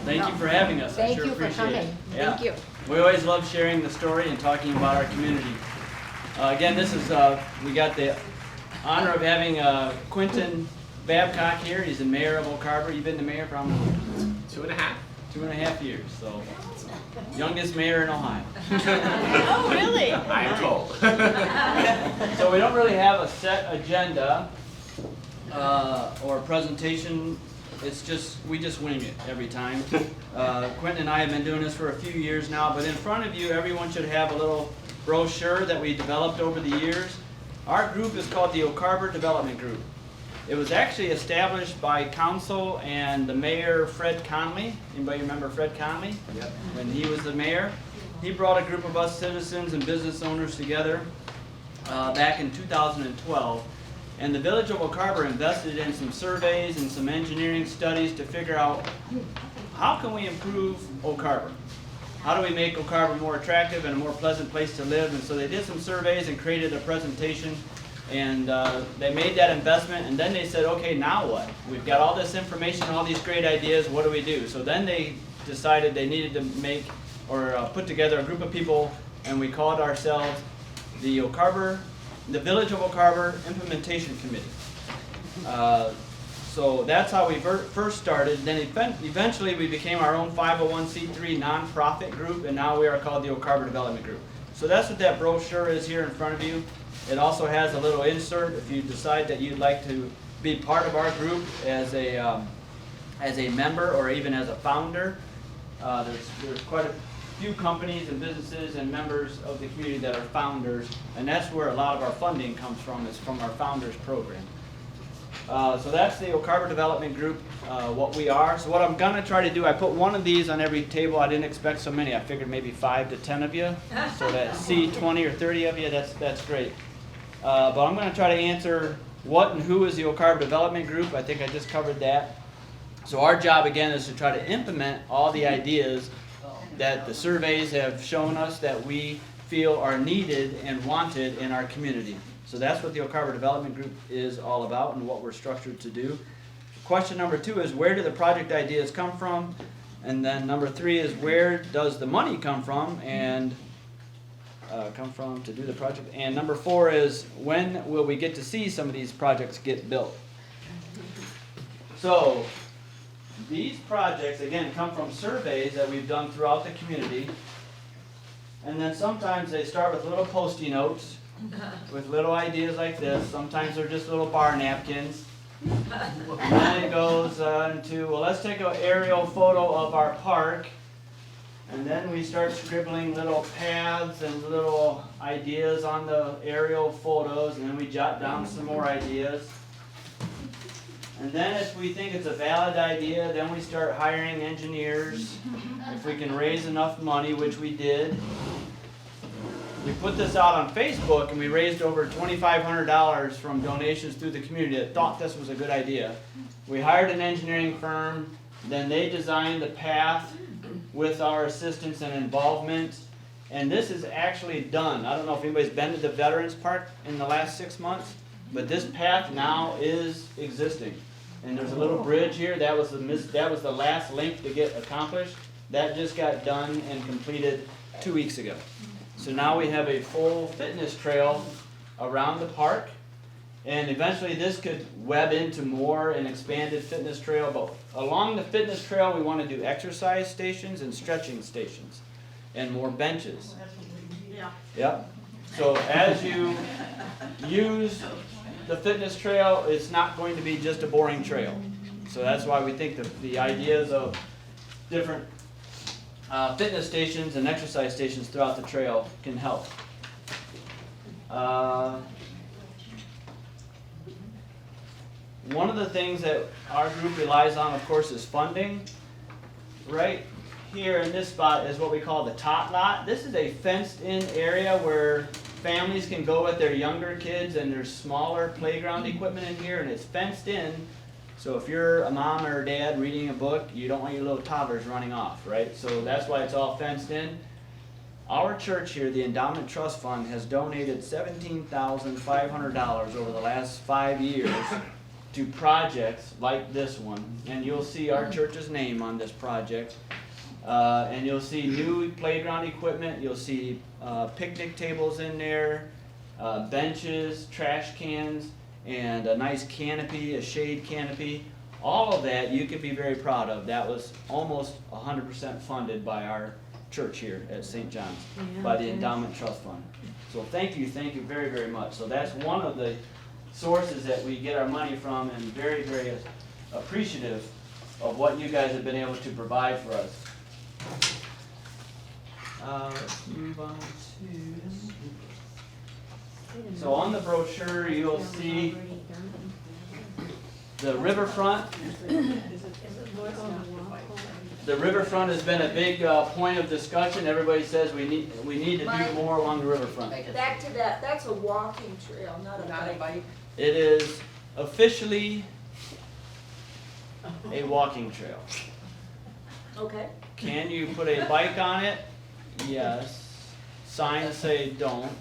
Thank you for having us. I Thank sure you for appreciate it. coming. Yeah. Thank you. We always love sharing the story and talking about our community. Again, this is, we got the honor of having Quentin Babcock here. He's the mayor of Oak Harbor. You've been the mayor for how many years? 2.5. 2.5 years, so youngest mayor in Ohio. Oh, really? I am told. So we don't really have a set agenda or presentation. It's just, we just wing it every time. Quentin and I have been doing this for a few years now, but in front of you, everyone should have a little brochure that we developed over the years. Our group is called the Oak Harbor Development Group. It was actually established by council and the mayor, Fred Conley. Anybody remember Fred Conley? Yep. When he was the mayor. He brought a group of us citizens and business owners together back in 2012. And the village of Oak Harbor invested in some surveys and some engineering studies to figure out how can we improve Oak Harbor? How do we make Oak Harbor more attractive and a more pleasant place to live? And so they did some surveys and created a presentation. And they made that investment, and then they said, okay, now what? We've got all this information, all these great ideas, what do we do? So then they decided they needed to make or put together a group of people, and we called ourselves the Village of Oak Harbor Implementation Committee. So that's how we first started. Then eventually we became our own 501c3 nonprofit group, and now we are called the Oak Harbor Development Group. So that's what that brochure is here in front of you. It also has a little insert if you decide that you'd like to be part of our group as a member or even as a founder. There's quite a few companies and businesses and members of the community that are founders, and that's where a lot of our funding comes from, is from our founders program. So that's the Oak Harbor Development Group, what we are. So what I'm going to try to do, I put one of these on every table. I didn't expect so many. I figured maybe 5 to 10 of you. So that see 20 or 30 of you, that's great. But I'm going to try to answer what and who is the Oak Harbor Development Group. I think I just covered that. So our job, again, is to try to implement all the ideas that the surveys have shown us that we feel are needed and wanted in our community. So that's what the Oak Harbor Development Group is all about and what we're structured to do. Question number 2 is, where do the project ideas come from? And then number 3 is, where does the money come from to do the project? And number 4 is, when will we get to see some of these projects get built? So these projects, again, come from surveys that we've done throughout the community. And then sometimes they start with little post-it notes with little ideas like this. Sometimes they're just little bar napkins. And then it goes into, well, let's take an aerial photo of our park. And then we start scribbling little paths and little ideas on the aerial photos, and then we jot down some more ideas. And then if we think it's a valid idea, then we start hiring engineers. If we can raise enough money, which we did. We put this out on Facebook, and we raised over $2,500 from donations through the community that thought this was a good idea. We hired an engineering firm, then they designed the path with our assistance and involvement, and this is actually done. I don't know if anybody's been to the Veterans Park in the last 6 months, but this path now is existing. And there's a little bridge here. That was the last link to get accomplished. That just got done and completed 2 weeks ago. So now we have a full fitness trail around the park, and eventually this could web into more an expanded fitness trail. But along the fitness trail, we want to do exercise stations and stretching stations and more benches. Yeah. Yep. So as you use the fitness trail, it's not going to be just a boring trail. So that's why we think the ideas of different fitness stations and exercise stations throughout the trail can help. One of the things that our group relies on, of course, is funding. Right here in this spot is what we call the tot lot. This is a fenced-in area where families can go with their younger kids, and there's smaller playground equipment in here, and it's fenced in. So if you're a mom or a dad reading a book, you don't want your little toddlers running off, right? So that's why it's all fenced in. Our church here, the Endowment Trust Fund, has donated $17,500 over the last 5 years to projects like this one, and you'll see our church's name on this project. And you'll see new playground equipment, you'll see picnic tables in there, benches, trash cans, and a nice canopy, a shade canopy. All of that you could be very proud of. That was almost 100% funded by our church here at St. John's, by the Endowment Trust Fund. So thank you very, very much. So that's one of the sources that we get our money from, and very, very appreciative of what you guys have been able to provide for us. Let's move on to, so on the brochure you'll see the Riverfront. The Riverfront has been a big point of discussion. Everybody says we need to do more along the Riverfront. Back to that, that's a walking trail, not a bike. It is officially a walking trail. Okay. Can you put a bike on it? Yes. Signs say don't.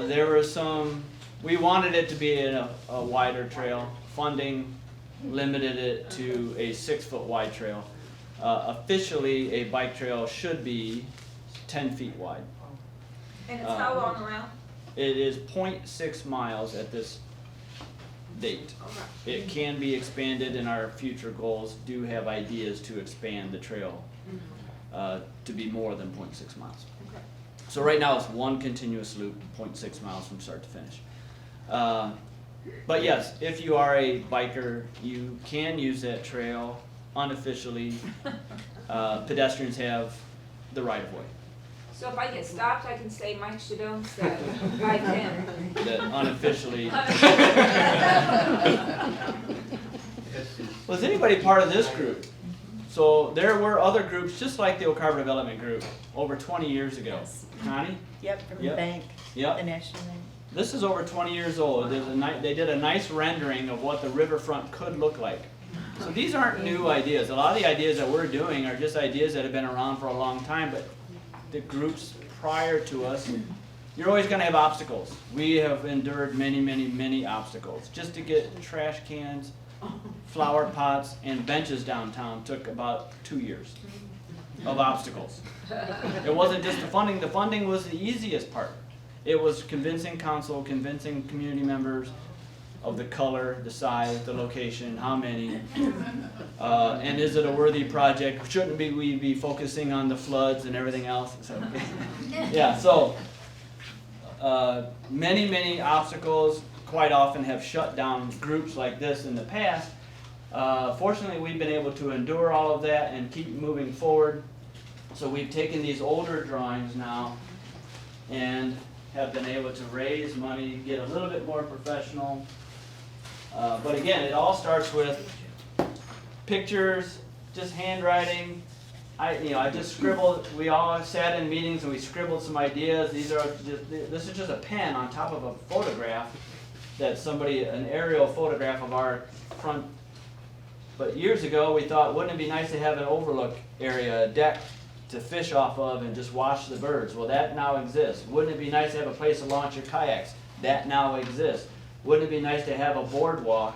There were some, we wanted it to be in a wider trail. Funding limited it to a 6-foot wide trail. Officially, a bike trail should be 10 feet wide. And it's how long around? It is 0.6 miles at this date. It can be expanded, and our future goals do have ideas to expand the trail to be more than 0.6 miles. Okay. So right now it's one continuous loop, 0.6 miles from start to finish. But yes, if you are a biker, you can use that trail unofficially. Pedestrians have the right of way. So if I get stopped, I can say Mike Shadone said, I can. That unofficially. Was anybody part of this group? So there were other groups just like the Oak Harbor Development Group over 20 years ago. Yes. Connie? Yep, from the Yep. bank, Yep. the national bank. This is over 20 years old. They did a nice rendering of what the riverfront could look like. So these aren't new ideas. A lot of the ideas that we're doing are just ideas that have been around for a long time, but the groups prior to us, you're always going to have obstacles. We have endured many, many, many obstacles. Just to get trash cans, flower pots, and benches downtown took about 2 years of obstacles. It wasn't just the funding. The funding was the easiest part. It was convincing council, convincing community members of the color, the size, the location, how many, and is it a worthy project? Shouldn't we be focusing on the floods and everything else? So, yeah, so many, many obstacles quite often have shut down groups like this in the past. Fortunately, we've been able to endure all of that and keep moving forward. So we've taken these older drawings now and have been able to raise money, get a little bit more professional. But again, it all starts with pictures, just handwriting. I just scribbled. We all sat in meetings and we scribbled some ideas. This is just a pen on top of a photograph that somebody, an aerial photograph of our front. But years ago, we thought, wouldn't it be nice to have an overlook area, a deck to fish off of and just watch the birds? Well, that now exists. Wouldn't it be nice to have a place to launch your kayaks? That now exists. Wouldn't it be nice to have a boardwalk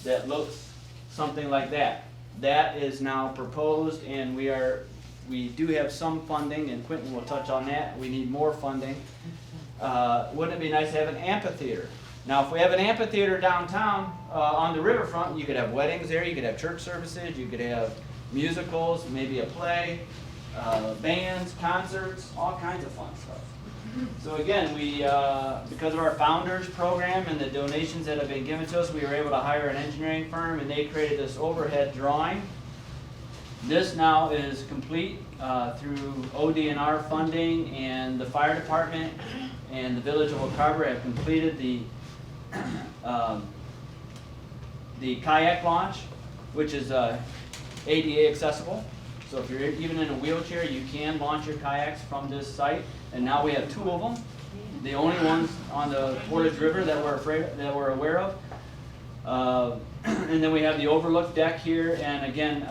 that looks something like that? That is now proposed, and we do have some funding, and Quentin will touch on that. We need more funding. Wouldn't it be nice to have an amphitheater? Now, if we have an amphitheater downtown on the riverfront, you could have weddings there, you could have church services, you could have musicals, maybe a play, bands, concerts, all kinds of fun stuff. So again, we, because of our founders program and the donations that have been given to us, we were able to hire an engineering firm, and they created this overhead drawing. This now is complete through ODNR funding, and the fire department and the village of Oak Harbor have completed the kayak launch, which is ADA accessible. So if you're even in a wheelchair, you can launch your kayaks from this site. And now we have 2 of them, the only ones on the Portage River that we're aware of. And then we have the overlook deck here, and again,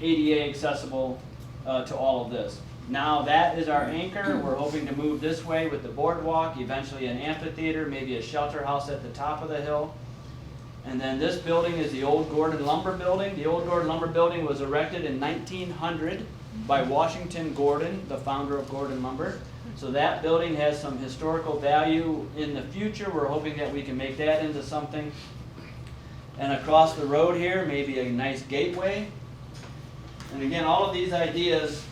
ADA accessible to all of this. Now that is our anchor. We're hoping to move this way with the boardwalk, eventually an amphitheater, maybe a shelter house at the top of the hill. And then this building is the old Gordon Lumber Building. The old Gordon Lumber Building was erected in 1900 by Washington Gordon, the founder of Gordon Lumber. So that building has some historical value in the future. We're hoping that we can make that into something. And across the road here, maybe a nice gateway. And again, all of these ideas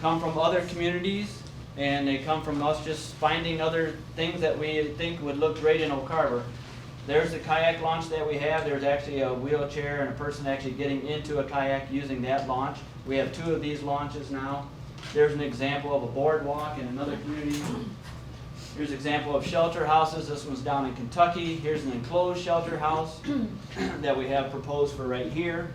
come from other communities, and they come from us just finding other things that we think would look great in Oak Harbor. There's the kayak launch that we have. There's actually a wheelchair and a person actually getting into a kayak using that launch. We have 2 of these launches now. There's an example of a boardwalk in another community. Here's an example of shelter houses. This one's down in Kentucky. Here's an enclosed shelter house that we have proposed for right here.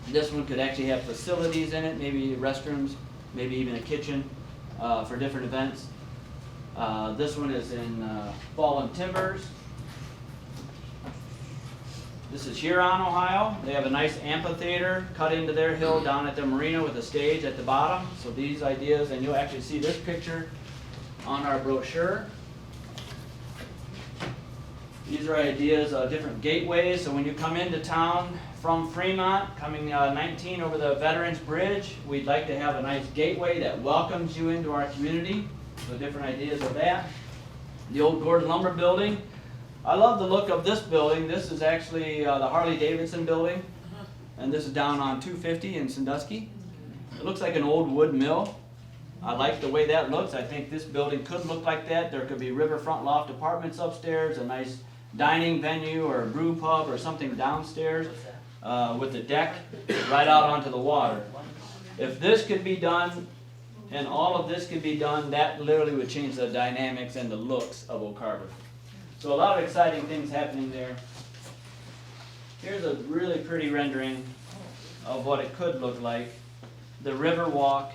This one could actually have facilities in it, maybe restrooms, maybe even a kitchen for different events. This one is in Fallen Timbers. This is Huron, Ohio. They have a nice amphitheater cut into their hill down at the marina with a stage at the bottom. So these ideas, and you'll actually see this picture on our brochure. These are ideas of different gateways. So when you come into town from Fremont, coming 19 over the Veterans Bridge, we'd like to have a nice gateway that welcomes you into our community. So different ideas of that. The old Gordon Lumber Building. I love the look of this building. This is actually the Harley-Davidson building, and this is down on 250 in Sandusky. It looks like an old wood mill. I like the way that looks. I think this building could look like that. There could be Riverfront loft apartments upstairs, a nice dining venue or a brew pub or something downstairs with a deck right out onto the water. If this could be done and all of this could be done, that literally would change the dynamics and the looks of Oak Harbor. So a lot of exciting things happening there. Here's a really pretty rendering of what it could look like. The river walk.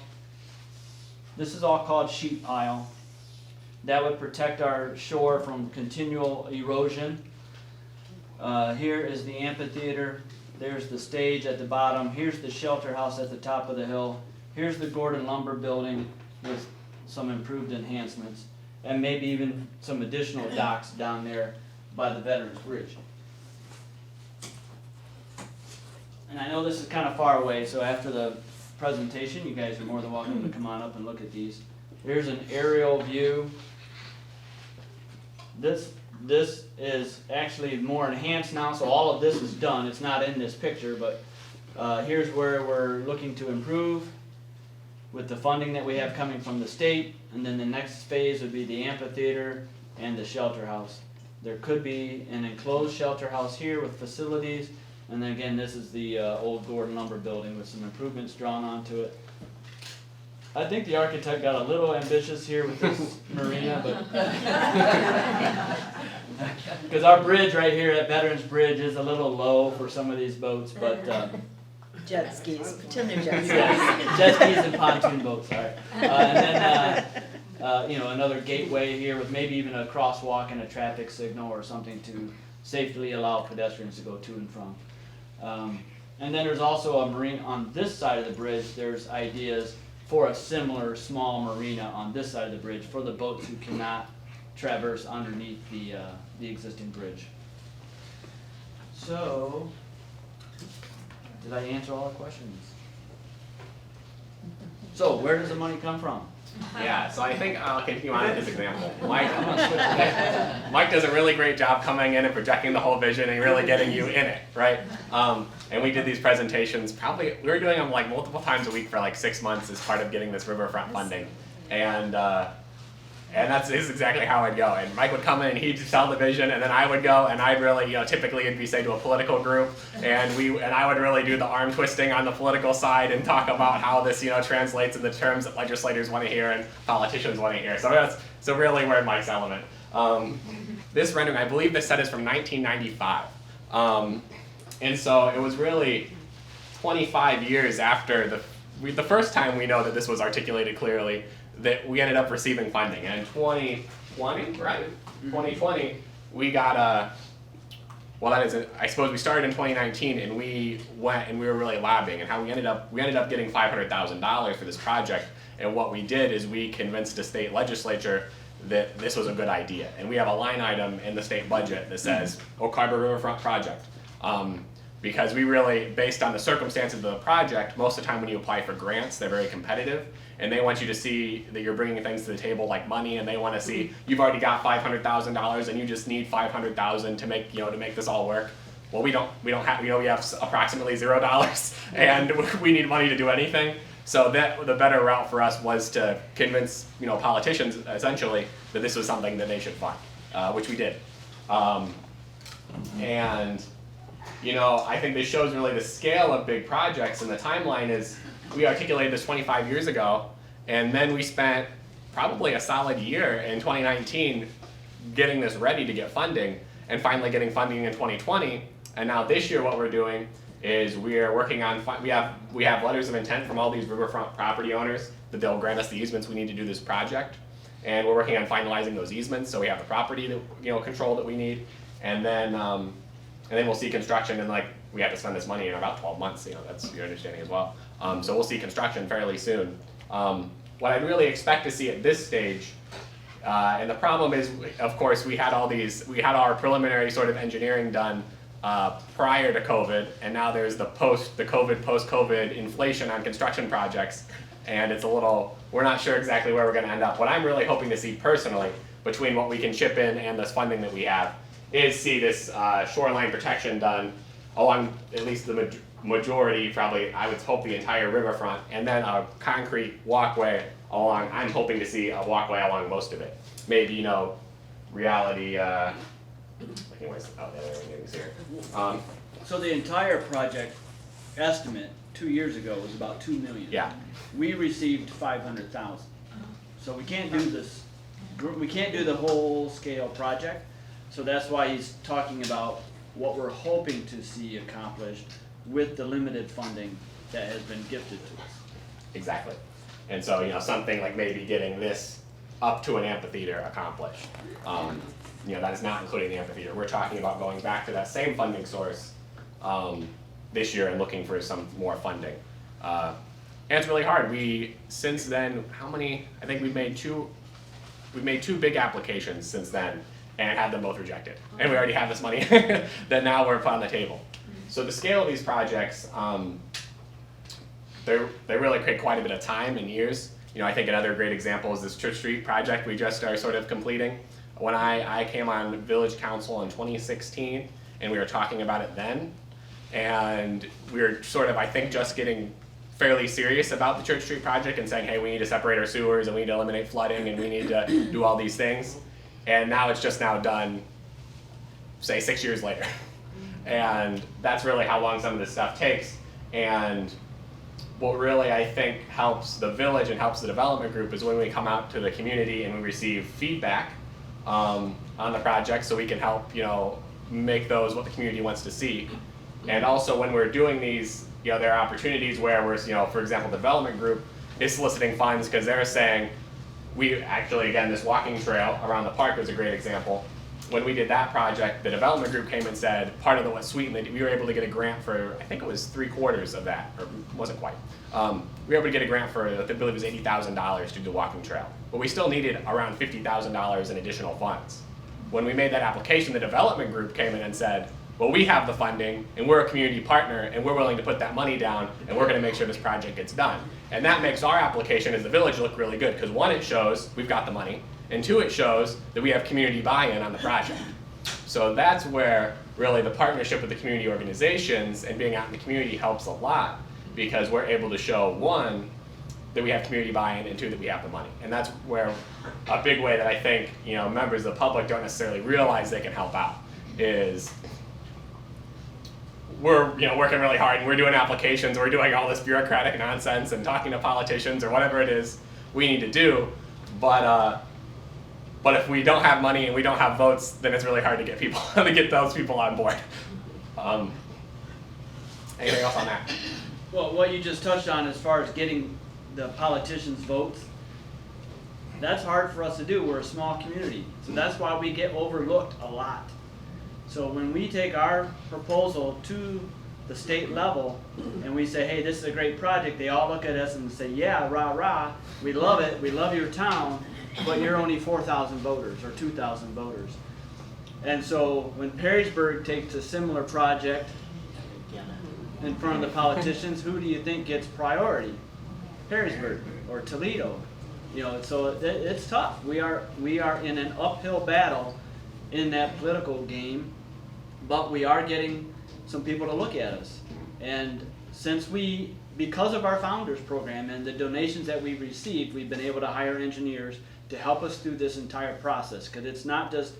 This is all called sheet pile. That would protect our shore from continual erosion. Here is the amphitheater. There's the stage at the bottom. Here's the shelter house at the top of the hill. Here's the Gordon Lumber Building with some improved enhancements. And maybe even some additional docks down there by the Veterans Bridge. And I know this is kind of far away, so after the presentation, you guys are more than welcome to come on up and look at these. Here's an aerial view. This is actually more enhanced now, so all of this is done. It's not in this picture, but here's where we're looking to improve with the funding that we have coming from the state. And then the next phase would be the amphitheater and the shelter house. There could be an enclosed shelter house here with facilities. And then again, this is the old Gordon Lumber Building with some improvements drawn onto it. I think the architect got a little ambitious here with this marina, but because our bridge right here at Veterans Bridge is a little low for some of these boats, but Jet skis, pretend they're jet skis. yes, jet skis and pontoon boats, sorry. And then, another gateway here with maybe even a crosswalk and a traffic signal or something to safely allow pedestrians to go to and from. And then there's also a marina on this side of the bridge. There's ideas for a similar small marina on this side of the bridge for the boats who cannot traverse underneath the existing bridge. So, did I answer all the questions? So, where does the money come from? Yeah, so I think I'll continue on with this example. Mike does a really great job coming in and projecting the whole vision and really getting you in it, right? And we did these presentations we were doing them like multiple times a week for like 6 months as part of getting this Riverfront funding. And this is exactly how I'd go. And Mike would come in and he'd tell the vision, and then I would go and I'd really, typically it'd be say to a political group, and I would really do the arm twisting on the political side and talk about how this, translates in the terms that legislators want to hear and politicians want to hear. So that's really where Mike's element. This rendering, I believe this set is from 1995. And so it was really 25 years after the first time we know that this was articulated clearly, that we ended up receiving funding. And in 2020, right? 2020, we got I suppose we started in 2019 and we went and we were really lobbying, and how we ended up getting $500,000 for this project. And what we did is we convinced the state legislature that this was a good idea. And we have a line item in the state budget that says Oak Harbor Riverfront project. Because we really, based on the circumstances of the project, most of the time when you apply for grants, they're very competitive. And they want you to see that you're bringing things to the table like money, and they want to see you've already got $500,000 and you just need $500,000 to make, to make this all work. Well, we don't have, we have approximately $0 and we need money to do anything. So that the better route for us was to convince, politicians essentially that this was something that they should fund, which we did. And I think this shows really the scale of big projects, and the timeline is we articulated this 25 years ago, and then we spent probably a solid year in 2019 getting this ready to get funding, and finally getting funding in 2020. And now this year what we're doing is we are working on, we have letters of intent from all these riverfront property owners that they'll grant us the easements we need to do this project. And we're working on finalizing those easements, so we have the property that, control that we need. And then we'll see construction, and we have to spend this money in about 12 months, that's your understanding as well. So we'll see construction fairly soon. What I'd really expect to see at this stage, and the problem is, of course, we had our preliminary sort of engineering done prior to COVID, and now there's the post-COVID inflation on construction projects, and it's we're not sure exactly where we're gonna end up. What I'm really hoping to see personally, between what we can chip in and this funding that we have, is see this shoreline protection done along at least the majority, probably I would hope the entire riverfront, and then a concrete walkway along. I'm hoping to see a walkway along most of it. Maybe reality. Anyways, oh, the other things here. So the entire project estimate 2 years ago was about $2 million. Yeah. We received 500,000. So we can't do this. We can't do the whole scale project. So that's why he's talking about what we're hoping to see accomplished with the limited funding that has been gifted to us. Exactly. And so, something like maybe getting this up to an amphitheater accomplished. That is not including the amphitheater. We're talking about going back to that same funding source this year and looking for some more funding. And it's really hard. Since then, I think we've made two big applications since then, and had them both rejected. And we already have this money that now we're put on the table. So the scale of these projects, they really create quite a bit of time and years. I think another great example is this Church Street project we just are sort of completing. When I came on village council in 2016, and we were talking about it then, and we were sort of, I think, just getting fairly serious about the Church Street project and saying, hey, we need to separate our sewers, and we need to eliminate flooding, and we need to do all these things. And now it's just now done, say, 6 years later. And that's really how long some of this stuff takes. And what really, I think, helps the village and helps the development group is when we come out to the community and we receive feedback on the project, so we can help, make those what the community wants to see. And also when we're doing these, there are opportunities where we're, for example, the development group is soliciting funds because they're saying, we actually, again, this walking trail around the park was a great example. When we did that project, the development group came and said, part of what sweetened, we were able to get a grant for, I think it was 3/4 of that, or wasn't quite. We were able to get a grant for, I believe it was $80,000 to do the walking trail. But we still needed around $50,000 in additional funds. When we made that application, the development group came in and said, well, we have the funding, and we're a community partner, and we're willing to put that money down, and we're gonna make sure this project gets done. And that makes our application as the village look really good, because one, it shows we've got the money, and two, it shows that we have community buy-in on the project. So that's where really the partnership with the community organizations and being out in the community helps a lot, because we're able to show, one, that we have community buy-in, and two, that we have the money. And that's where a big way that I think members of the public don't necessarily realize they can help out is we're working really hard and we're doing applications, we're doing all this bureaucratic nonsense and talking to politicians or whatever it is we need to do, but if we don't have money and we don't have votes, then it's really hard to get people to get those people on board. Anything else on that? Well, what you just touched on as far as getting the politicians' votes, that's hard for us to do. We're a small community, so that's why we get overlooked a lot. So when we take our proposal to the state level and we say, hey, this is a great project, they all look at us and say, yeah, rah, rah, we love it, we love your town, but you're only 4,000 voters or 2,000 voters. And so when Perrysburg takes a similar project in front of the politicians, who do you think gets priority? Perrysburg or Toledo. You know, so it's tough. We are in an uphill battle in that political game, but we are getting some people to look at us. And because of our founders program and the donations that we've received, we've been able to hire engineers to help us through this entire process, because it's not just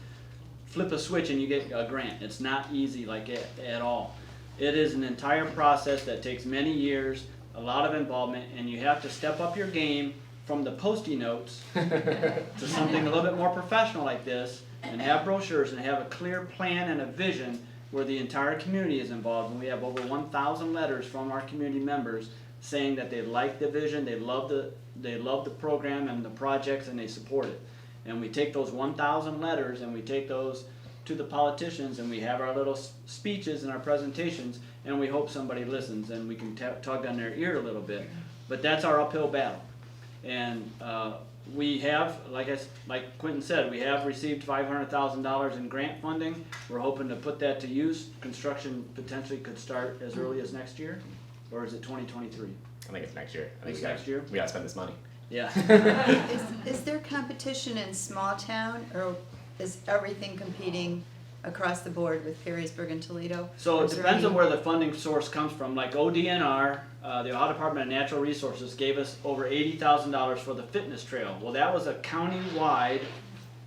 flip a switch and you get a grant. It's not easy like it at all. It is an entire process that takes many years, a lot of involvement, and you have to step up your game from the Post-it notes to something a little bit more professional like this, and have brochures and have a clear plan and a vision where the entire community is involved. And we have over 1,000 letters from our community members saying that they like the vision, they love the program and the projects, and they support it. And we take those 1,000 letters and we take those to the politicians, and we have our little speeches and our presentations, and we hope somebody listens and we can tug on their ear a little bit. But that's our uphill battle. And we have, like Quentin said, we have received $500,000 in grant funding. We're hoping to put that to use. Construction potentially could start as early as next year, or is it 2023? I think it's next year. I think It's next year? we gotta spend this money. Yeah. Is there competition in small town, or is everything competing across the board with Perrysburg and Toledo? So Or it is there depends on any- where the funding source comes from. Like ODNR, the Ohio Department of Natural Resources, gave us over $80,000 for the fitness trail. Well, that was a county-wide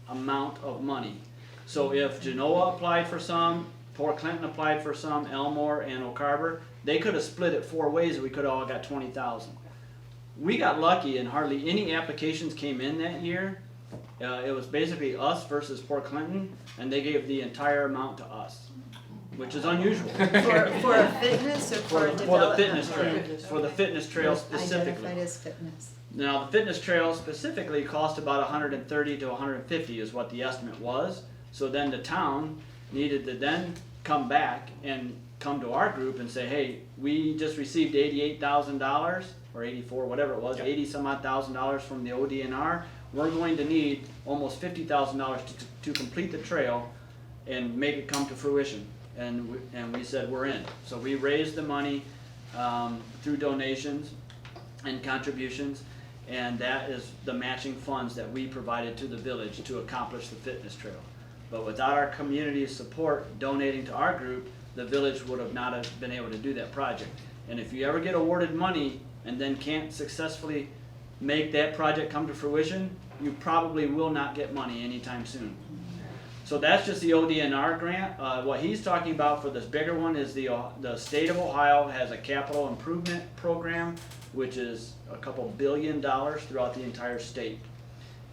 amount of money. So if Genoa applied for some, Port Clinton applied for some, Elmore and Oak Harbor, they could have split it 4 ways and we could have all got 20,000. We got lucky and hardly any applications came in that year. It was basically us versus Port Clinton, and they gave the entire amount to us, which is unusual. For a fitness or for a For the development? fitness trail, for the fitness trail Identified specifically. as fitness. Now, the fitness trail specifically cost about $130 to $150 is what the estimate was. So then the town needed to then come back and come to our group and say, hey, we just received $88,000 or 84, whatever it was, Yep. 80 some odd $1,000 from the ODNR. We're going to need almost $50,000 to complete the trail and make it come to fruition. And we said we're in. So we raised the money through donations and contributions, and that is the matching funds that we provided to the village to accomplish the fitness trail. But without our community's support donating to our group, the village would have not have been able to do that project. And if you ever get awarded money and then can't successfully make that project come to fruition, you probably will not get money anytime soon. So that's just the ODNR grant. What he's talking about for this bigger one is the state of Ohio has a capital improvement program, which is a couple $2 billion throughout the entire state.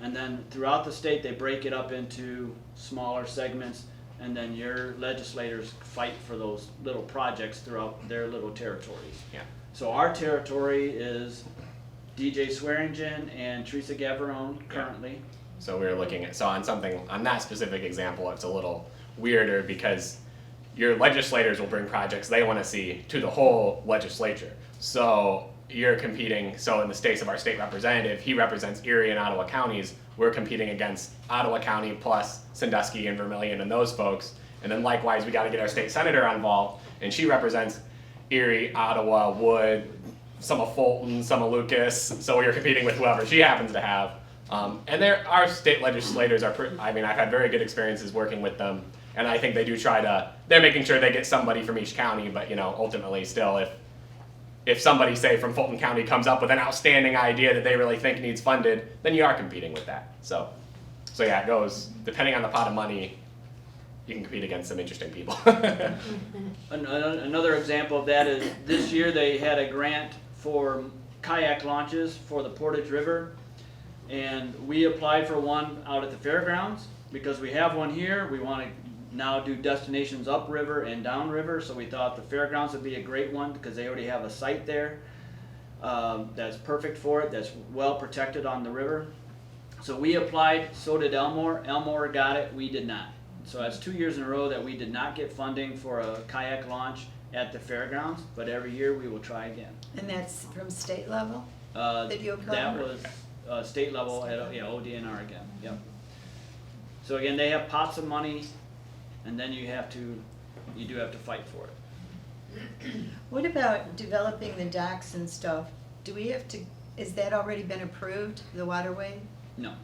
And then throughout the state, they break it up into smaller segments, and then your legislators fight for those little projects throughout their little territories. Yeah. So our territory is DJ Swearingen and Teresa Gavarone currently. So we were looking at, on that specific example, it's a little weirder because your legislators will bring projects they want to see to the whole legislature. So you're competing, so in the states of our state representative, he represents Erie and Ottawa counties. We're competing against Ottawa County plus Sandusky and Vermilion and those folks. And then likewise, we got to get our state senator involved, and she represents Erie, Ottawa, Wood, some of Fulton, some of Lucas. So you're competing with whoever she happens to have. And our state legislators are, I've had very good experiences working with them, and I think they do they're making sure they get somebody from each county, but ultimately still, if somebody, say, from Fulton County comes up with an outstanding idea that they really think needs funded, then you are competing with that. So yeah, it goes, depending on the pot of money, you can compete against some interesting people. Another example of that is this year they had a grant for kayak launches for the Portage River, and we applied for one out at the fairgrounds because we have one here. We want to now do destinations upriver and downriver, so we thought the fairgrounds would be a great one because they already have a site there that's perfect for it, that's well protected on the river. So we applied, so did Elmore. Elmore got it, we did not. So that's 2 years in a row that we did not get funding for a kayak launch at the fairgrounds, but every year we will try again. And that's from state level? That you'll come? was state level at ODNR again, yep. So again, they have pots of money, and then you do have to fight for it. What about developing the docks and stuff? Do we have to, is that already been approved, the waterway? No,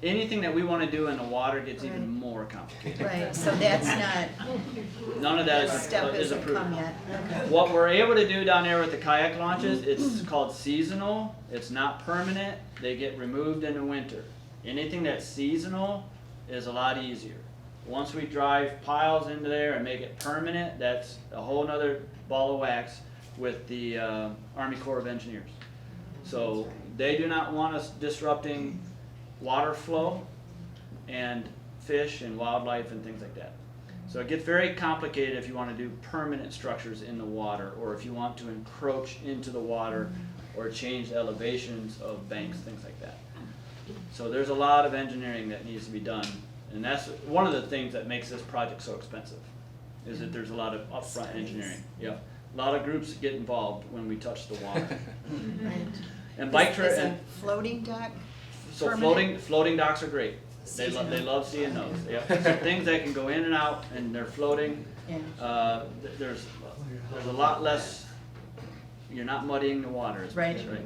anything that we wanna do in the water gets even Right. more complicated. Right, so that's not, None of that that step is hasn't approved. come yet, okay. What we're able to do down there with the kayak launches, it's called seasonal, it's not permanent, they get removed in the winter. Anything that's seasonal is a lot easier. Once we drive piles into there and make it permanent, that's a whole nother ball of wax with the Army Corps of Engineers. So they do not want us disrupting water flow and fish and wildlife and things like that. So it gets very complicated if you want to do permanent structures in the water, or if you want to encroach into the water or change the elevations of banks, things like that. So there's a lot of engineering that needs to be done, and that's one of the things that makes this project so expensive, is that there's a lot of upfront engineering. Yeah, a lot of groups get involved when we touch the water. Right. And bike Is trail, a and floating dock? so permanent? floating docks are great. They Seasonal. love seeing those. Yep. So things that can go in and out and they're floating. Yeah. There's a lot less. You're not muddying the water. Right. Right.